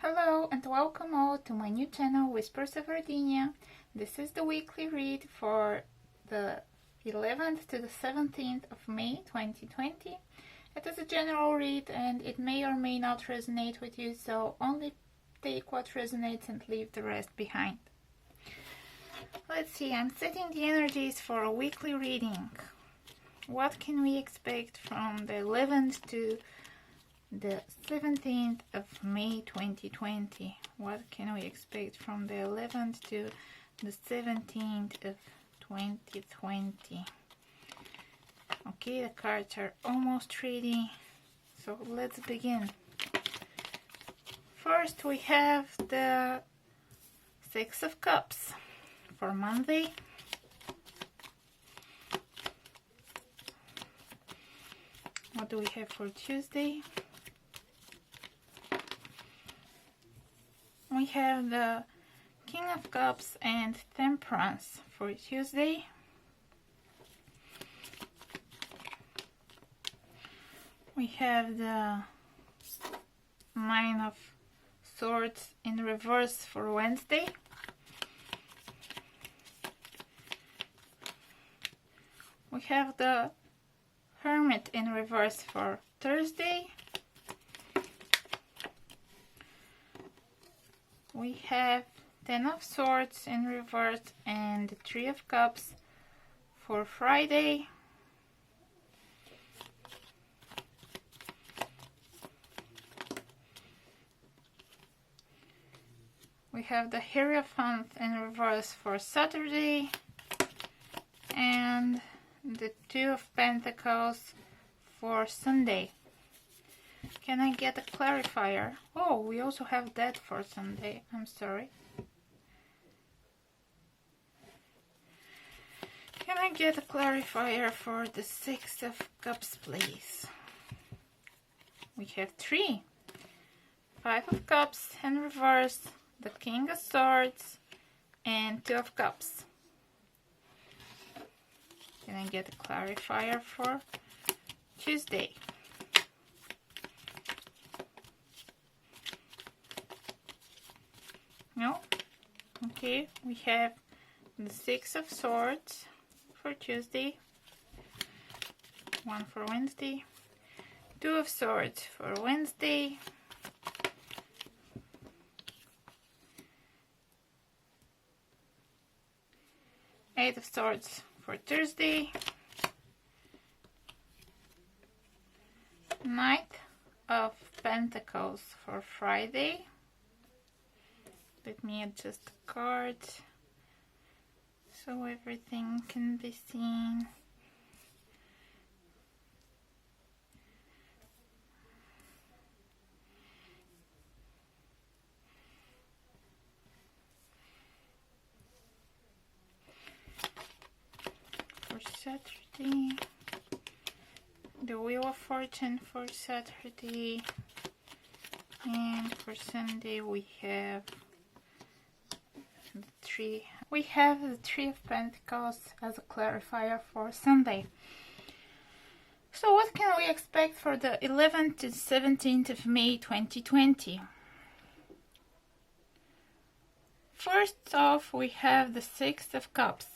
Hello and welcome all to my new channel Whispers of Ardenia. This is the weekly read for the 11th to the 17th of May 2020. It is a general read and it may or may not resonate with you, so only take what resonates and leave the rest behind. Let's see, I'm setting the energies for a weekly reading. What can we expect from the 11th to the 17th of May 2020? What can we expect from the 11th to the 17th of 2020? Okay, the cards are almost ready, so let's begin. First we have the Six of Cups for Monday. What do we have for Tuesday? We have the King of Cups and Temperance for Tuesday. We have the Nine of Swords in reverse for Wednesday. We have the Hermit in reverse for Thursday. We have Ten of Swords in reverse and the Three of Cups for Friday. We have the Hierophant in reverse for Saturday and the Two of Pentacles for Sunday. Can I get a clarifier? Oh, we also have that for Sunday. I'm sorry. Can I get a clarifier for the Six of Cups, please? We have three. Five of Cups in reverse, the King of Swords, and Two of Cups. Can I get a clarifier for Tuesday? No? Okay, we have the Six of Swords for Tuesday, one for Wednesday, Two of Swords for Wednesday, Eight of Swords for Thursday, Knight of Pentacles for Friday. Let me adjust the cards so everything can be seen. For Saturday, the Wheel of Fortune for Saturday, and for Sunday we have we have the Three of Pentacles as a clarifier for Sunday. So what can we expect for the 11th to 17th of May 2020? First off, we have the Six of Cups.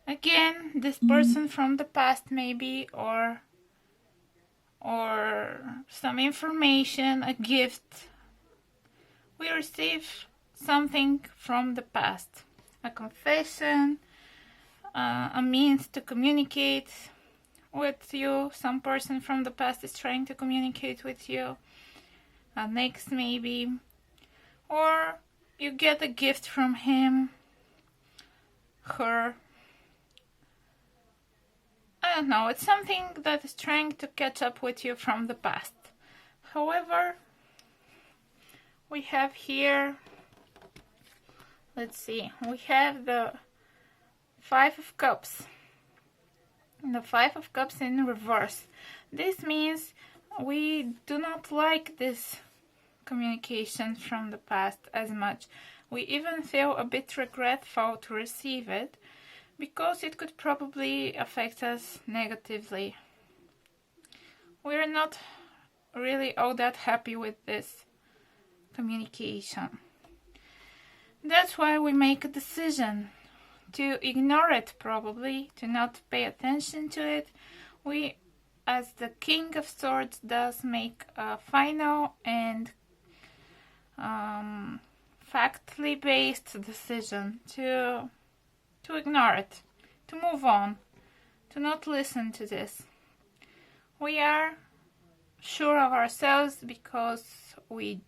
Again, this person from the past maybe, or some information, a gift. We receive something from the past, a confession, a means to communicate with you. Some person from the past is trying to communicate with you, an ex maybe, or you get a gift from him, her. I don't know, it's something that is trying to catch up with you from the past. However, we have here, let's see, we have the Five of Cups. The Five of Cups in reverse. This means we do not like this communication from the past as much. We even feel a bit regretful to receive it, because it could probably affect us negatively. We're not really all that happy with this communication. That's why we make a decision to ignore it, probably, to not pay attention to it. We, as the King of Swords does, make a final and factually based decision to ignore it, to move on, to not listen to this. We are sure of ourselves because we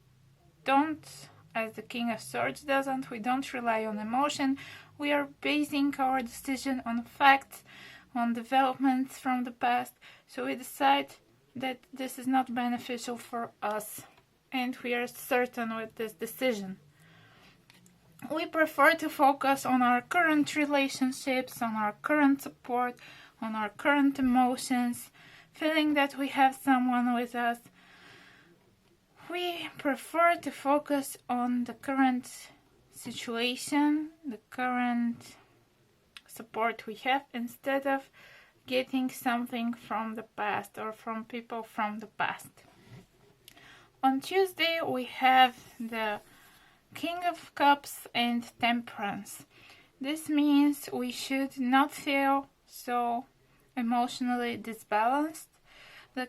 don't, as the King of Swords doesn't, we don't rely on emotion. We are basing our decision on facts, on developments from the past, so we decide that this is not beneficial for us, and we are certain with this decision. We prefer to focus on our current relationships, on our current support, on our current emotions, feeling that we have someone with us. We prefer to focus on the current situation, the current support we have, instead of getting something from the past or from people from the past. On Tuesday we have the King of Cups and Temperance. This means we should not feel so emotionally disbalanced. The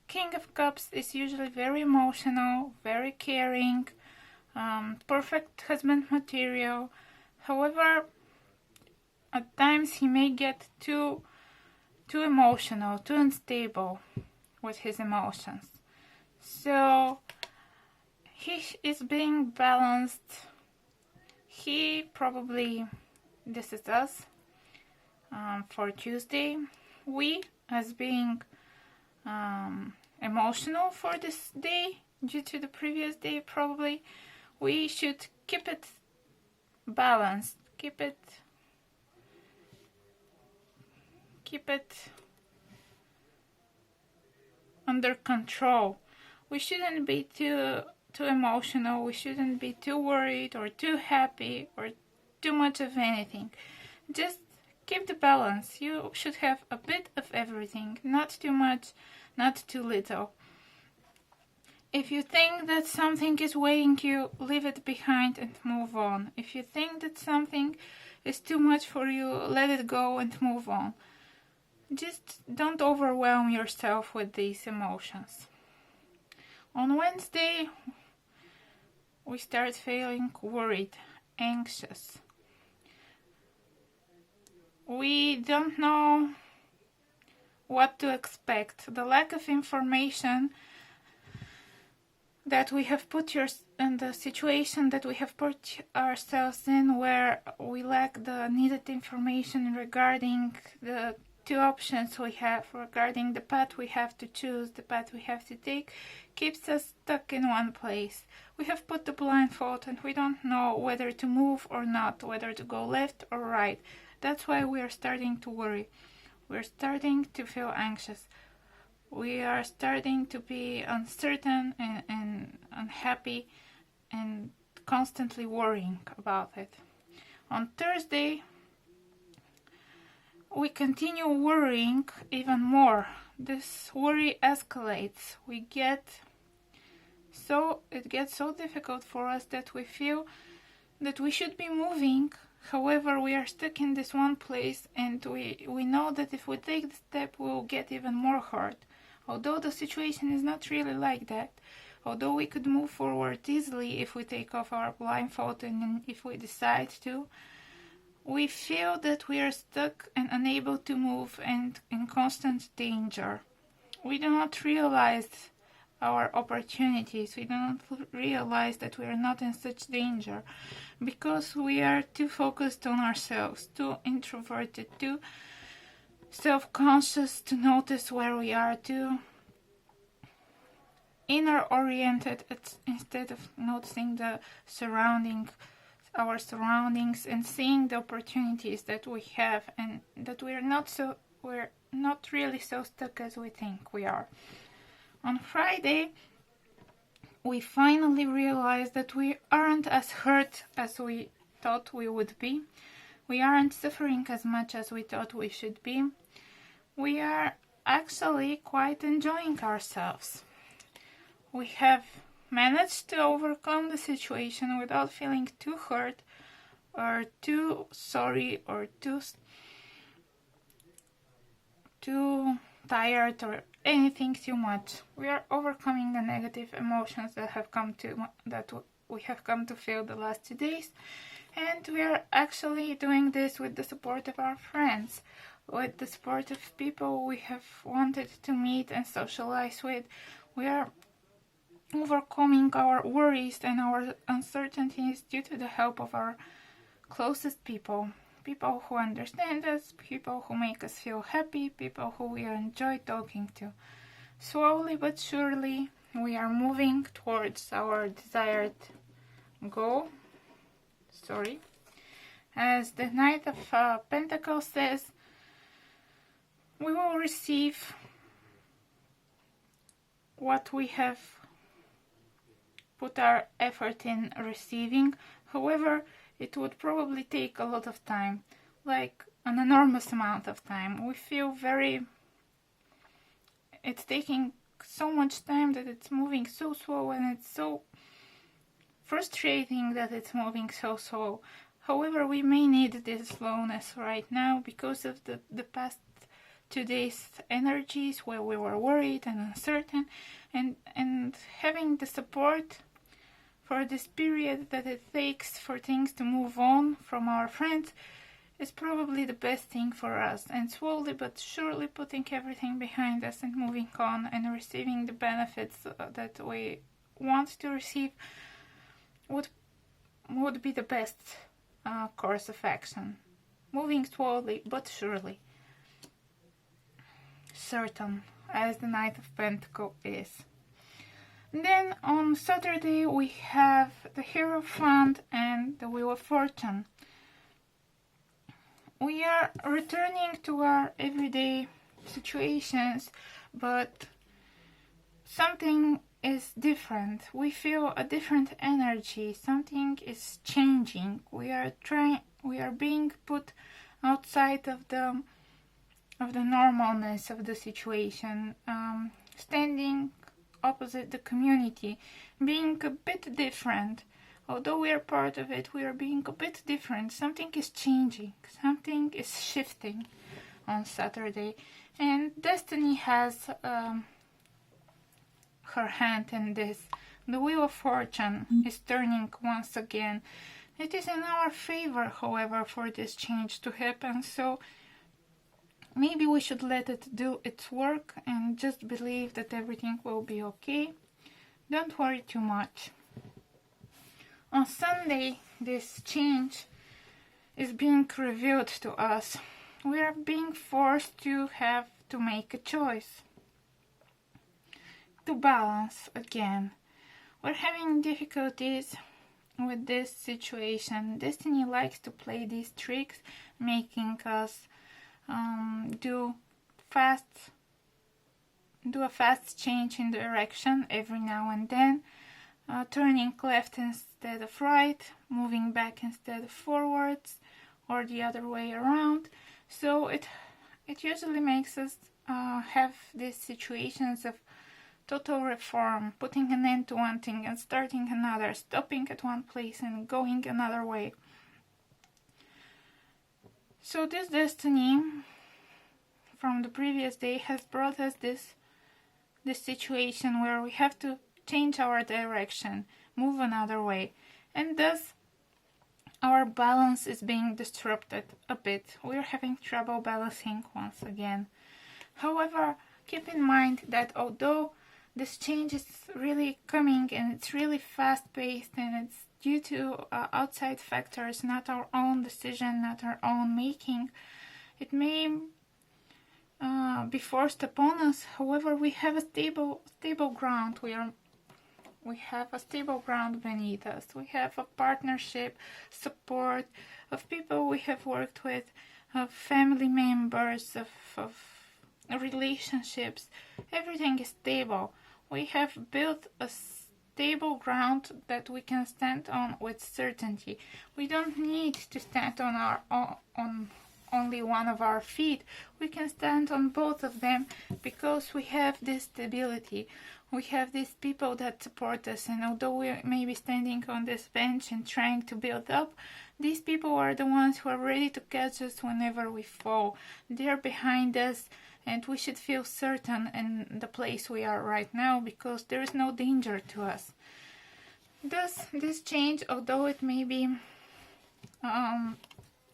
King of Cups is usually very emotional, very caring, perfect husband material. However, at times he may get too emotional, too unstable with his emotions. So he is being balanced. He probably, this is us for Tuesday. We, as being emotional for this day due to the previous day, probably we should keep it balanced, keep it under control. We shouldn't be too emotional, we shouldn't be too worried or too happy or too much of anything. Just keep the balance. You should have a bit of everything, not too much, not too little. If you think that something is weighing you, leave it behind and move on. If you think that something is too much for you, let it go and move on. Just don't overwhelm yourself with these emotions. On Wednesday, we start feeling worried, anxious. We don't know what to expect. The lack of information that we have put in the situation that we have put ourselves in, where we lack the needed information regarding the two options we have, regarding the path we have to choose, the path we have to take, keeps us stuck in one place. We have put the blindfold and we don't know whether to move or not, whether to go left or right. That's why we are starting to worry. We're starting to feel anxious. We are starting to be uncertain and unhappy and constantly worrying about it. On Thursday, we continue worrying even more. This worry escalates. It gets so difficult for us that we feel that we should be moving. However, we are stuck in this one place, and we know that if we take the step, we will get even more hurt. Although the situation is not really like that, although we could move forward easily if we take off our blindfold and if we decide to, we feel that we are stuck and unable to move and in constant danger. We do not realize our opportunities. We do not realize that we are not in such danger because we are too focused on ourselves, too introverted, too self-conscious to notice where we are, too inner-oriented instead of noticing our surroundings and seeing the opportunities that we have, and that we're not really so stuck as we think we are. On Friday, we finally realized that we aren't as hurt as we thought we would be. We aren't suffering as much as we thought we should be. We are actually quite enjoying ourselves. We have managed to overcome the situation without feeling too hurt or too sorry or too tired or anything too much. We are overcoming the negative emotions that we have come to feel the last 2 days, and we are actually doing this with the support of our friends, with the support of people we have wanted to meet and socialize with. We are overcoming our worries and our uncertainties due to the help of our closest people. People who understand us, people who make us feel happy, people who we enjoy talking to. Slowly but surely, we are moving towards our desired goal. As the Knight of Pentacles says, we will receive what we have put our effort in receiving. However, it would probably take a lot of time, like an enormous amount of time. We feel it's taking so much time that it's moving so slow, and it's so frustrating that it's moving so slow. However, we may need this slowness right now because of the past 2 days' energies where we were worried and uncertain, and having the support for this period that it takes for things to move on from our friends is probably the best thing for us, and slowly but surely putting everything behind us and moving on and receiving the benefits that we want to receive would be the best course of action. Moving slowly but surely. Certain, as the Knight of Pentacles is. Then on Saturday we have the Hierophant and the Wheel of Fortune. We are returning to our everyday situations, but something is different. We feel a different energy. Something is changing. We are being put outside of the normalness of the situation, standing opposite the community, being a bit different. Although we are part of it, we are being a bit different. Something is changing, something is shifting on Saturday, and Destiny has her hand in this. The Wheel of Fortune is turning once again. It is in our favor, however, for this change to happen, so maybe we should let it do its work and just believe that everything will be okay. Don't worry too much. On Sunday, this change is being revealed to us. We are being forced to have to make a choice. To balance again. We're having difficulties with this situation. Destiny likes to play these tricks, making us do a fast change in direction every now and then, turning left instead of right, moving back instead of forwards, or the other way around. So it usually makes us have these situations of total reform, putting an end to one thing and starting another, stopping at one place and going another way. So this destiny from the previous day has brought us this situation where we have to change our direction, move another way, and thus our balance is being disrupted a bit. We're having trouble balancing once again. However, keep in mind that although this change is really coming and it's really fast-paced and it's due to outside factors, not our own decision, not our own making, it may be forced upon us. However, we have a stable ground. We have a stable ground beneath us. We have a partnership, support of people we have worked with, of family members, of relationships. Everything is stable. We have built a stable ground that we can stand on with certainty. We don't need to stand on only one of our feet. We can stand on both of them because we have this stability. we have these people that support us, and although we may be standing on this bench and trying to build up, these people are the ones who are ready to catch us whenever we fall. They are behind us, and we should feel certain in the place we are right now, because there is no danger to us. Thus, this change, although it may be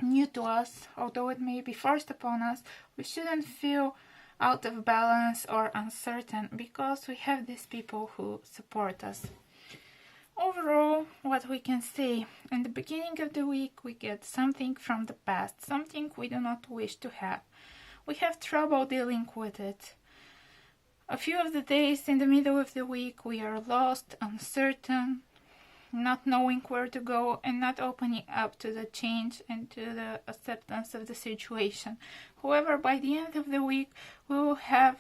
new to us, although it may be forced upon us, we shouldn't feel out of balance or uncertain, because we have these people who support us. Overall, what we can say, in the beginning of the week we get something from the past, something we do not wish to have. We have trouble dealing with it. A few of the days in the middle of the week we are lost, uncertain, not knowing where to go, and not opening up to the change and to the acceptance of the situation. However, by the end of the week we will have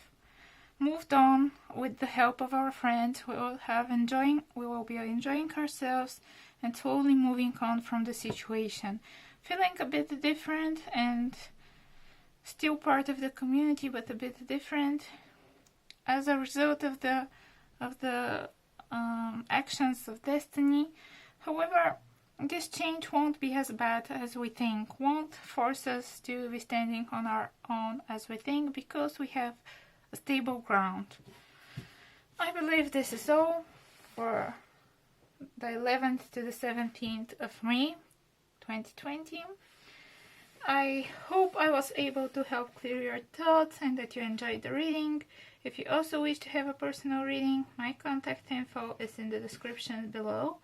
moved on with the help of our friends. We will be enjoying ourselves and slowly moving on from the situation, feeling a bit different and still part of the community, but a bit different as a result of the actions of destiny. However, this change won't be as bad as we think, won't force us to be standing on our own as we think, because we have a stable ground. I believe this is all for the 11th to the 17th of May 2020. I hope I was able to help clear your thoughts and that you enjoyed the reading. If you also wish to have a personal reading, my contact info is in the description below.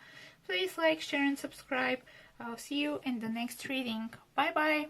Please like, share and subscribe. I'll see you in the next reading. Bye bye!